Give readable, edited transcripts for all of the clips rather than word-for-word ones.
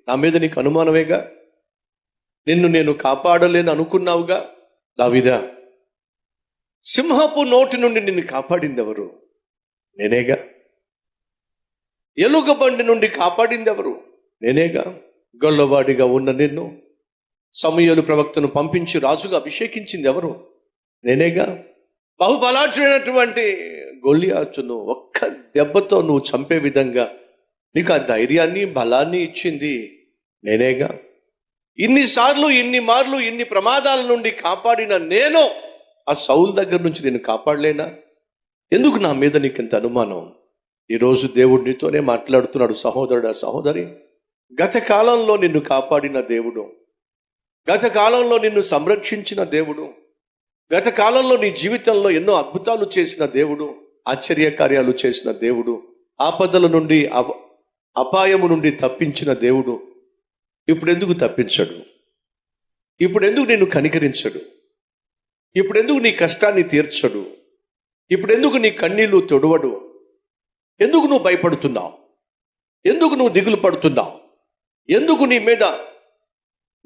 నా మీద నీకు అనుమానమేగా? నిన్ను నేను కాపాడలేను అనుకున్నావుగా? దావీదా, సింహపు నోటి నుండి నిన్ను కాపాడింది ఎవరు? నేనేగా. ఎలుగుబంటి నుండి కాపాడింది ఎవరు? నేనేగా. గొల్లవాడిగా ఉన్న నిన్ను సమూయేలు ప్రవక్తను పంపించి రాజుగా అభిషేకించింది ఎవరు? నేనేగా. బహుబలాఢ్యుడైనటువంటి గొల్లియాతును ఒక్క దెబ్బతో నువ్వు చంపే విధంగా నీకు ఆ ధైర్యాన్ని బలాన్ని ఇచ్చింది నేనేగా. ఇన్నిసార్లు ఇన్ని మార్లు ఇన్ని ప్రమాదాల నుండి కాపాడిన నేను ఆ సౌలు దగ్గర నుంచి నేను కాపాడలేనా? ఎందుకు నా మీద నీకు ఇంత అనుమానం? ఈరోజు దేవుడు నీతోనే మాట్లాడుతున్నాడు. సహోదరుడా, సహోదరి, గత కాలంలో నిన్ను కాపాడిన దేవుడు, గత కాలంలో నిన్ను సంరక్షించిన దేవుడు, గత కాలంలో నీ జీవితంలో ఎన్నో అద్భుతాలు చేసిన దేవుడు, ఆశ్చర్యకార్యాలు చేసిన దేవుడు, ఆపదల నుండి అపాయము నుండి తప్పించిన దేవుడు ఇప్పుడెందుకు తప్పించడు? ఇప్పుడెందుకు నిన్ను కనికరించడు? ఇప్పుడెందుకు నీ కష్టాన్ని తీర్చడు? ఇప్పుడెందుకు నీ కన్నీళ్లు తొడవడు? ఎందుకు నువ్వు భయపడుతున్నావు? ఎందుకు నువ్వు దిగులు పడుతున్నావు? ఎందుకు నీ మీద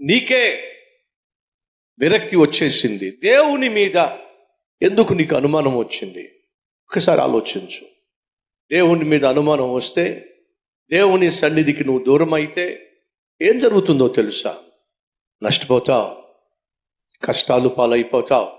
నీకే విరక్తి వచ్చేసింది? దేవుని మీద ఎందుకు నీకు అనుమానం వచ్చింది? ఒకసారి ఆలోచించు. దేవుని మీద అనుమానం వస్తే, దేవుని సన్నిధికి నువ్వు దూరం అయితే ఏం జరుగుతుందో తెలుసా? నష్టపోతావు, కష్టాలు పాలైపోతావు,